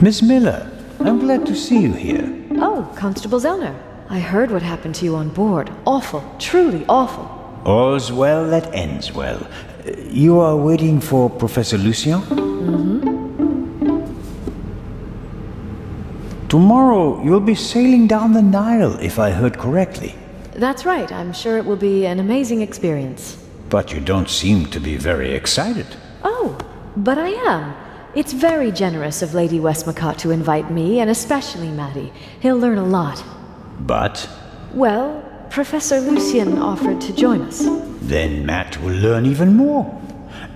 Miss Miller, I'm glad to see you here. Oh, Constable Zelner. I heard what happened to you on board. Awful. Truly awful. All's well that ends well. You are waiting for Professor Lucien? Tomorrow you'll be sailing down the Nile, if I heard correctly. That's right. I'm sure it will be an amazing experience. But you don't seem to be very excited. Oh, but I am. It's very generous of Lady Westmaccott to invite me, and especially Matty. He'll learn a lot. But? Well, Professor Lucien offered to join us. Then Matt will learn even more.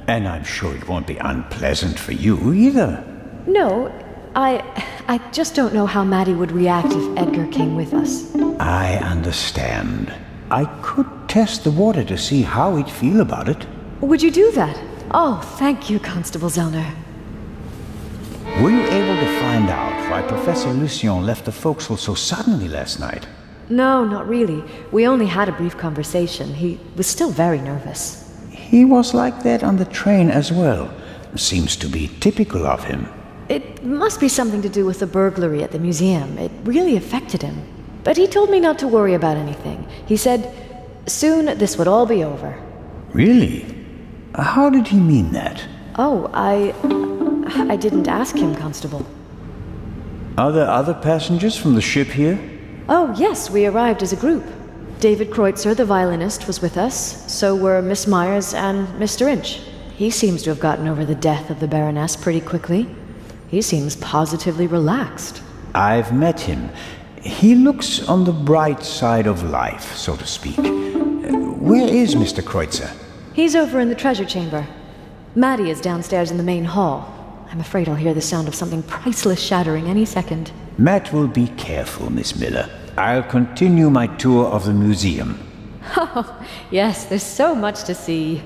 And I'm sure it won't be unpleasant for you either. No, I just don't know how Matty would react if Edgar came with us. I understand. I could test the water to see how he'd feel about it. Would you do that? Oh, thank you, Constable Zelner. Were you able to find out why Professor Lucien left the forecastle so suddenly last night? No, not really. We only had a brief conversation. He was still very nervous. He was like that on the train as well. Seems to be typical of him. It must be something to do with the burglary at the museum. It really affected him. But he told me not to worry about anything. He said, soon this would all be over. Really? How did he mean that? Oh, I didn't ask him, Constable. Are there other passengers from the ship here? Oh, yes, we arrived as a group. David Kreutzer, the violinist, was with us. So were Miss Myers and Mr. Inch. He seems to have gotten over the death of the Baroness pretty quickly. He seems positively relaxed. I've met him. He looks on the bright side of life, so to speak. Where is Mr. Kreutzer? He's over in the treasure chamber. Matty is downstairs in the main hall. I'm afraid I'll hear the sound of something priceless shattering any second. Matt will be careful, Miss Miller. I'll continue my tour of the museum. Oh, yes, there's so much to see.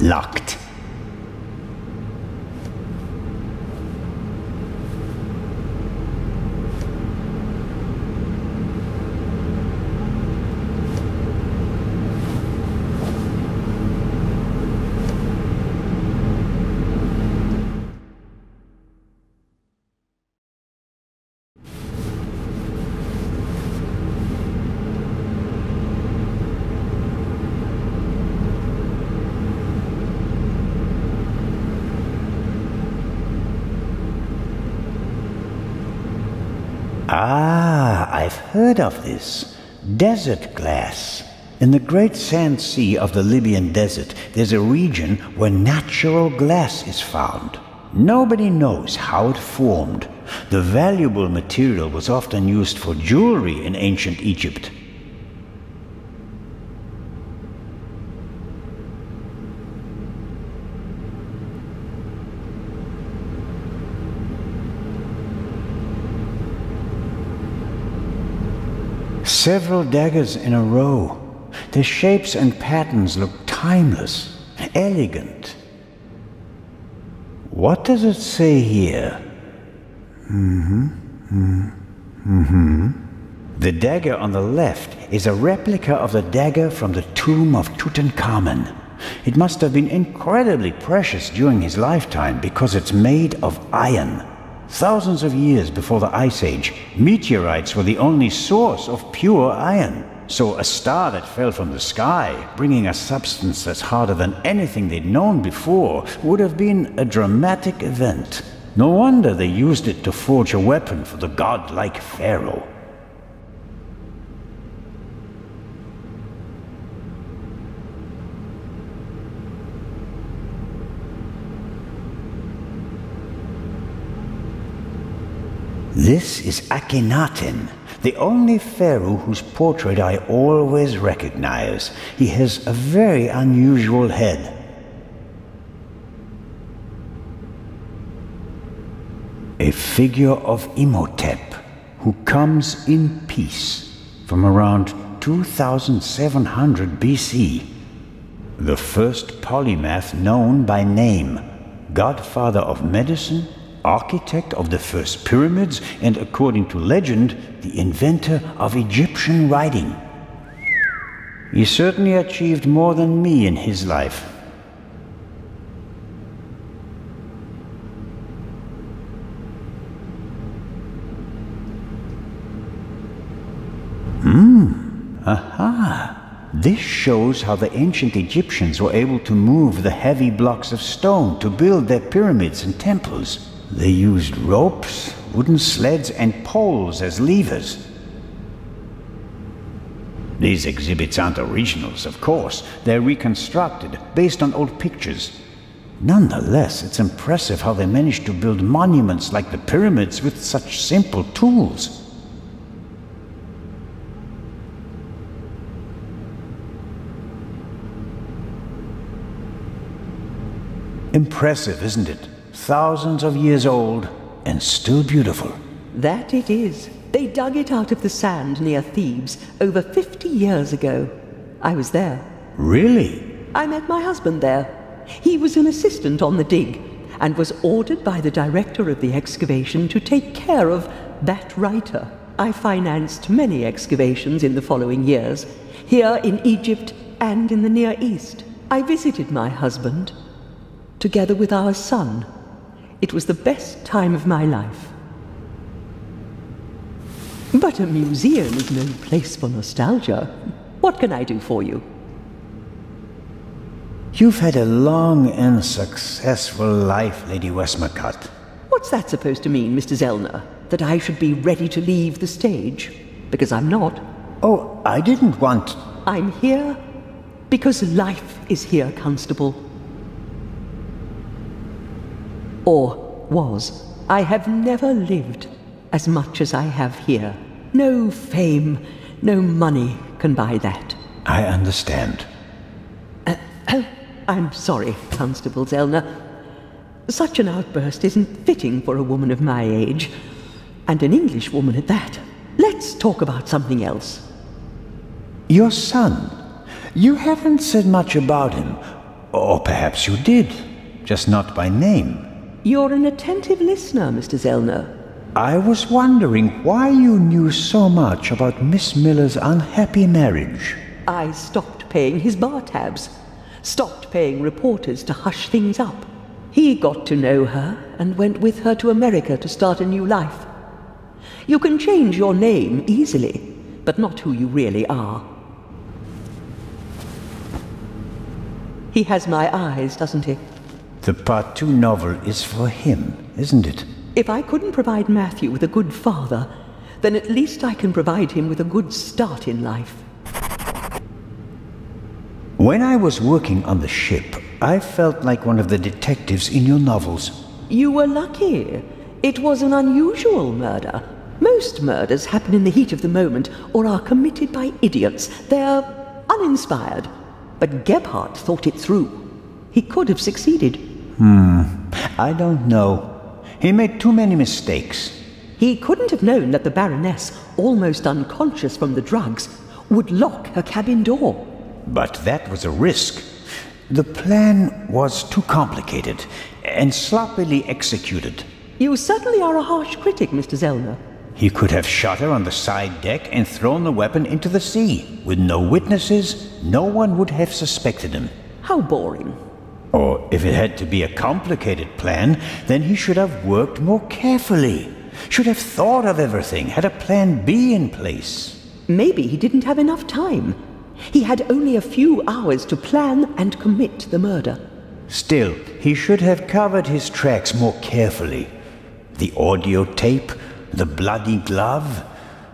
Locked. Ah, I've heard of this. Desert glass. In the great sand sea of the Libyan desert, there's a region where natural glass is found. Nobody knows how it formed. The valuable material was often used for jewelry in ancient Egypt. Several daggers in a row. Their shapes and patterns look timeless, elegant. What does it say here? The dagger on the left is a replica of the dagger from the tomb of Tutankhamun. It must have been incredibly precious during his lifetime because it's made of iron. Thousands of years before the Ice Age, meteorites were the only source of pure iron. So a star that fell from the sky, bringing a substance that's harder than anything they'd known before, would have been a dramatic event. No wonder they used it to forge a weapon for the godlike pharaoh. This is Akhenaten, the only pharaoh whose portrait I always recognize. He has a very unusual head. A figure of Imhotep, who comes in peace from around 2700 BC. The first polymath known by name, godfather of medicine architect of the first pyramids, and according to legend, the inventor of Egyptian writing. He certainly achieved more than me in his life. Aha! This shows how the ancient Egyptians were able to move the heavy blocks of stone to build their pyramids and temples. They used ropes, wooden sleds, and poles as levers. These exhibits aren't originals, of course. They're reconstructed, based on old pictures. Nonetheless, it's impressive how they managed to build monuments like the pyramids with such simple tools. Impressive, isn't it? Thousands of years old, and still beautiful. That it is. They dug it out of the sand near Thebes over 50 years ago. I was there. Really? I met my husband there. He was an assistant on the dig, and was ordered by the director of the excavation to take care of that writer. I financed many excavations in the following years, here in Egypt and in the Near East. I visited my husband, together with our son. It was the best time of my life. But a museum is no place for nostalgia. What can I do for you? You've had a long and successful life, Lady Westmaccott. What's that supposed to mean, Mr. Zelner? That I should be ready to leave the stage? Because I'm not. Oh, I didn't want... I'm here because life is here, Constable. Or was. I have never lived as much as I have here. No fame, no money can buy that. I understand. I'm sorry, Constable Zelner. Such an outburst isn't fitting for a woman of my age, and an English woman at that. Let's talk about something else. Your son. You haven't said much about him. Or perhaps you did, just not by name. You're an attentive listener, Mr. Zelner. I was wondering why you knew so much about Miss Miller's unhappy marriage. I stopped paying his bar tabs, stopped paying reporters to hush things up. He got to know her and went with her to America to start a new life. You can change your name easily, but not who you really are. He has my eyes, doesn't he? The Part 2 novel is for him, isn't it? If I couldn't provide Matthew with a good father, then at least I can provide him with a good start in life. When I was working on the ship, I felt like one of the detectives in your novels. You were lucky. It was an unusual murder. Most murders happen in the heat of the moment or are committed by idiots. They're uninspired. But Gebhardt thought it through. He could have succeeded. I don't know. He made too many mistakes. He couldn't have known that the Baroness, almost unconscious from the drugs, would lock her cabin door. But that was a risk. The plan was too complicated and sloppily executed. You certainly are a harsh critic, Mr. Zelner. He could have shot her on the side deck and thrown the weapon into the sea. With no witnesses, no one would have suspected him. How boring. Or if it had to be a complicated plan, then he should have worked more carefully. Should have thought of everything, had a plan B in place. Maybe he didn't have enough time. He had only a few hours to plan and commit the murder. Still, he should have covered his tracks more carefully. The audio tape, the bloody glove,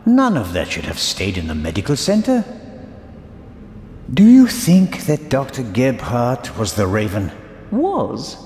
none of that should have stayed in the medical center. Do you think that Dr. Gebhardt was the Raven? Was?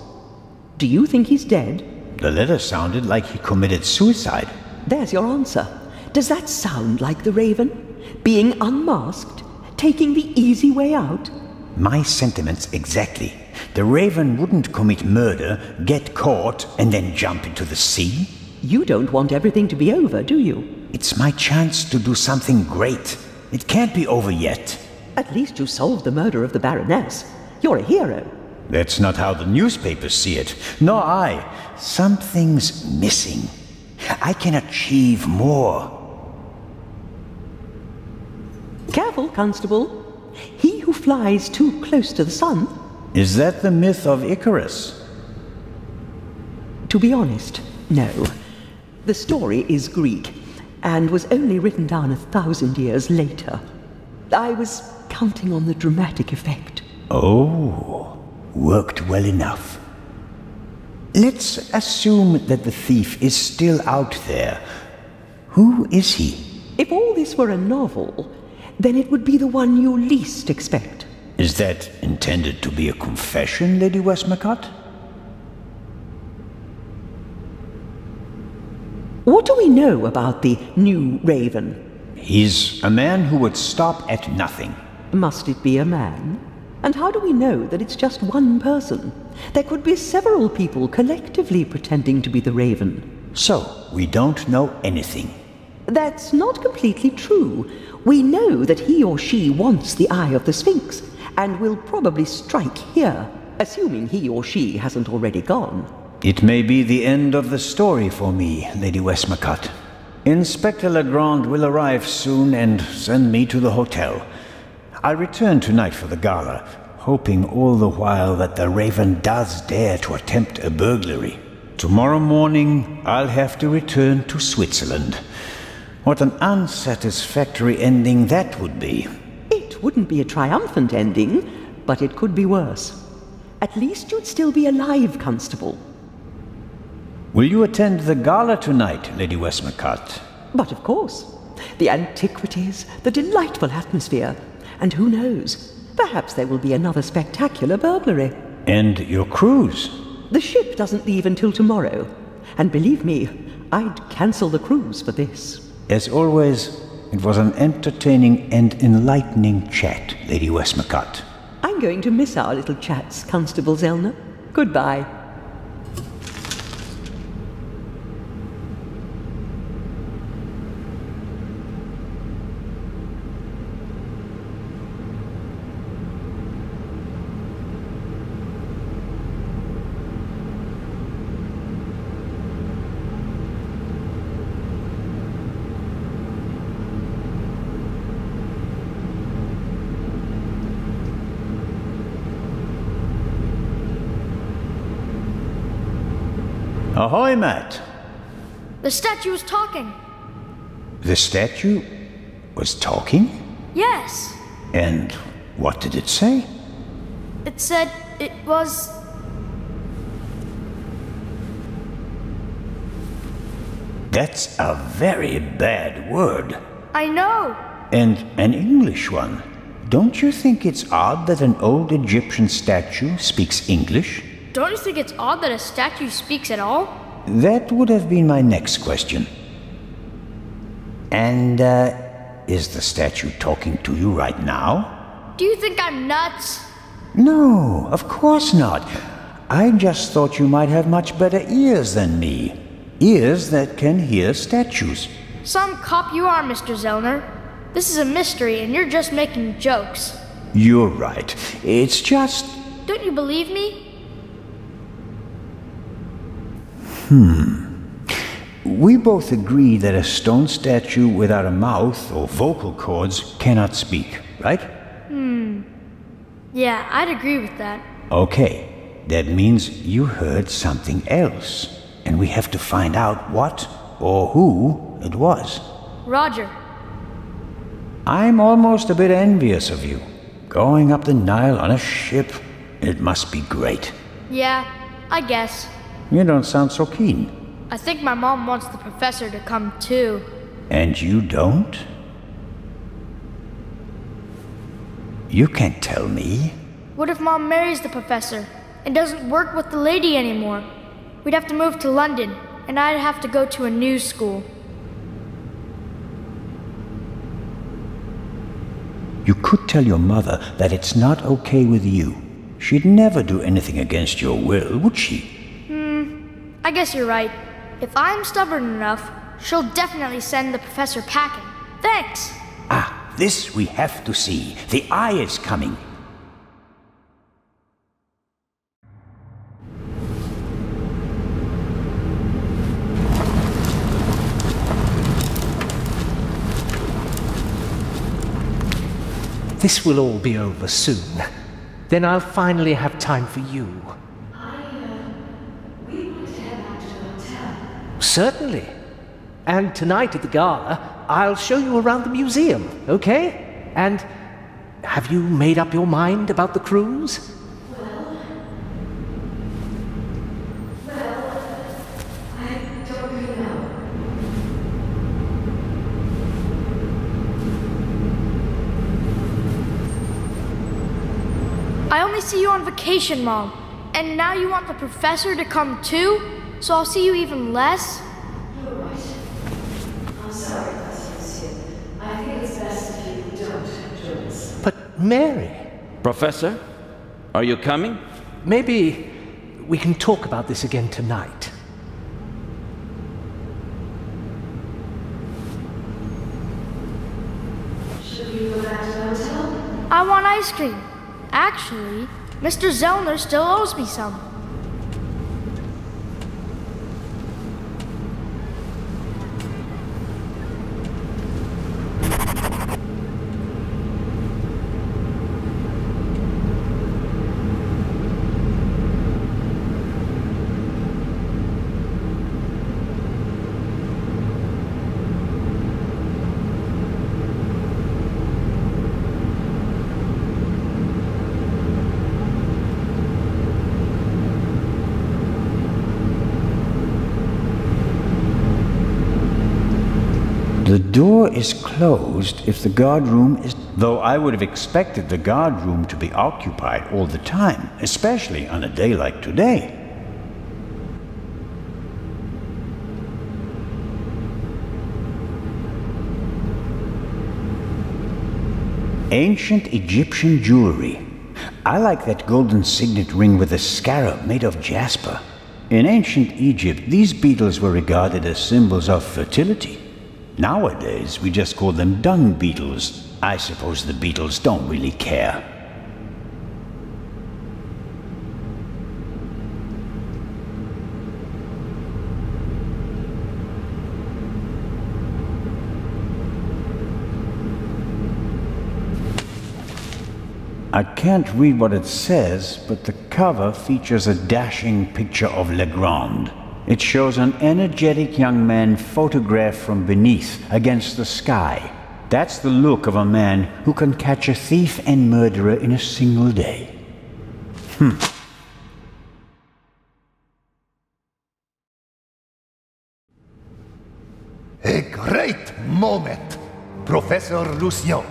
Do you think he's dead? The letter sounded like he committed suicide. There's your answer. Does that sound like the Raven? Being unmasked? Taking the easy way out? My sentiments exactly. The Raven wouldn't commit murder, get caught, and then jump into the sea. You don't want everything to be over, do you? It's my chance to do something great. It can't be over yet. At least you solved the murder of the Baroness. You're a hero. That's not how the newspapers see it, nor I. Something's missing. I can achieve more. Careful, Constable. He who flies too close to the sun... Is that the myth of Icarus? To be honest, no. The story is Greek, and was only written down 1,000 years later. I was counting on the dramatic effect. Oh, worked well enough. Let's assume that the thief is still out there. Who is he? If all this were a novel, then it would be the one you least expect. Is that intended to be a confession, Lady Westmaccott? What do we know about the new Raven? He's a man who would stop at nothing. Must it be a man? And how do we know that it's just one person? There could be several people collectively pretending to be the Raven. So, we don't know anything. That's not completely true. We know that he or she wants the Eye of the Sphinx, and will probably strike here, assuming he or she hasn't already gone. It may be the end of the story for me, Lady Westmaccott. Inspector Legrand will arrive soon and send me to the hotel. I'll return tonight for the gala, hoping all the while that the Raven does dare to attempt a burglary. Tomorrow morning, I'll have to return to Switzerland. What an unsatisfactory ending that would be. It wouldn't be a triumphant ending, but it could be worse. At least you'd still be alive, Constable. Will you attend the gala tonight, Lady Westmaccott? But of course. The antiquities, the delightful atmosphere, and who knows, perhaps there will be another spectacular burglary. And your cruise? The ship doesn't leave until tomorrow, and believe me, I'd cancel the cruise for this. As always, it was an entertaining and enlightening chat, Lady Westmaccott. I'm going to miss our little chats, Constable Zelner. Goodbye. Ahoy, Matt! The statue was talking. The statue was talking? Yes. And what did it say? It said it was... That's a very bad word. I know. And an English one. Don't you think it's odd that an old Egyptian statue speaks English? Don't you think it's odd that a statue speaks at all? That would have been my next question. And, is the statue talking to you right now? Do you think I'm nuts? No, of course not. I just thought you might have much better ears than me. Ears that can hear statues. Some cop you are, Mr. Zelner. This is a mystery and you're just making jokes. You're right. It's just... Don't you believe me? We both agree that a stone statue without a mouth or vocal cords cannot speak, right? Yeah, I'd agree with that. Okay, that means you heard something else, and we have to find out what or who it was. Roger. I'm almost a bit envious of you. Going up the Nile on a ship, it must be great. Yeah, I guess. You don't sound so keen. I think my mom wants the professor to come too. And you don't? You can't tell me. What if Mom marries the professor and doesn't work with the lady anymore? We'd have to move to London, and I'd have to go to a new school. You could tell your mother that it's not okay with you. She'd never do anything against your will, would she? I guess you're right. If I'm stubborn enough, she'll definitely send the professor packing. Thanks! Ah, this we have to see. The eye is coming. This will all be over soon. Then I'll finally have time for you. We want to head back to the hotel. Certainly. And tonight at the gala, I'll show you around the museum, okay? And have you made up your mind about the cruise? I don't really know. I only see you on vacation, Mom. And now you want the professor to come too? So I'll see you even less? You're right. I'm sorry, Monsieur. I think it's best if you don't join us. But Mary... Professor, are you coming? Maybe we can talk about this again tonight. Should we go back to the hotel? I want ice cream. Actually, Mr. Zelner still owes me some. The door is closed if the guard room is... Though I would have expected the guard room to be occupied all the time, especially on a day like today. Ancient Egyptian jewelry. I like that golden signet ring with a scarab made of jasper. In ancient Egypt, these beetles were regarded as symbols of fertility. Nowadays, we just call them dung beetles. I suppose the beetles don't really care. I can't read what it says, but the cover features a dashing picture of Legrand. It shows an energetic young man photographed from beneath against the sky. That's the look of a man who can catch a thief and murderer in a single day. A great moment! Professor Lucien,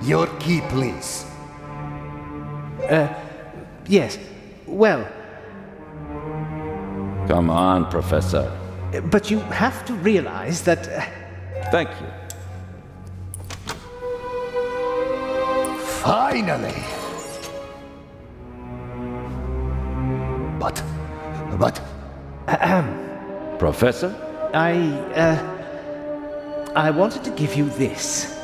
your key, please. Yes. Well... Come on, Professor. But you have to realize that... Thank you. Finally! But... Professor? I wanted to give you this.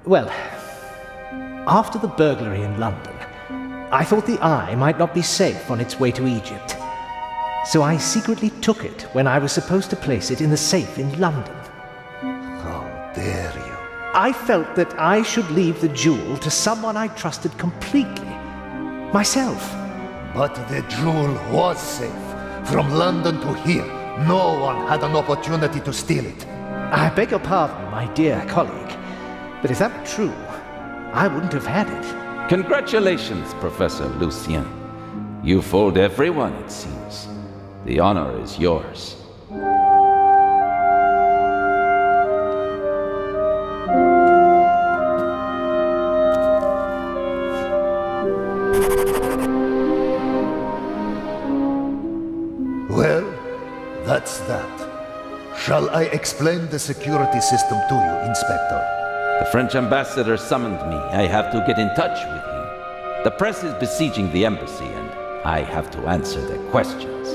Well, after the burglary in London, I thought the eye might not be safe on its way to Egypt. So I secretly took it when I was supposed to place it in the safe in London. How dare you? I felt that I should leave the jewel to someone I trusted completely. Myself. But the jewel was safe. From London to here, no one had an opportunity to steal it. I beg your pardon, my dear colleague. But if that were true, I wouldn't have had it. Congratulations, Professor Lucien. You fooled everyone, it seems. The honor is yours. Well, that's that. Shall I explain the security system to you, Inspector? The French ambassador summoned me. I have to get in touch with him. The press is besieging the embassy, and I have to answer their questions.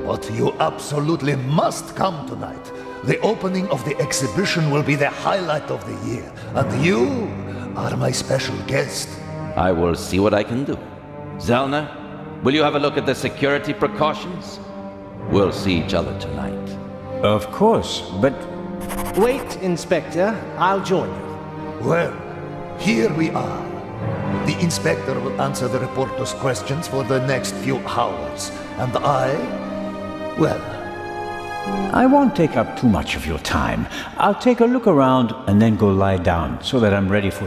But you absolutely must come tonight. The opening of the exhibition will be the highlight of the year, and you are my special guest. I will see what I can do. Zelner, Will you have a look at the security precautions? We'll see each other tonight. Of course, but Wait, Inspector. I'll join you. Well, here we are. The inspector will answer the reporter's questions for the next few hours. And well, I won't take up too much of your time. I'll take a look around and then go lie down so that I'm ready for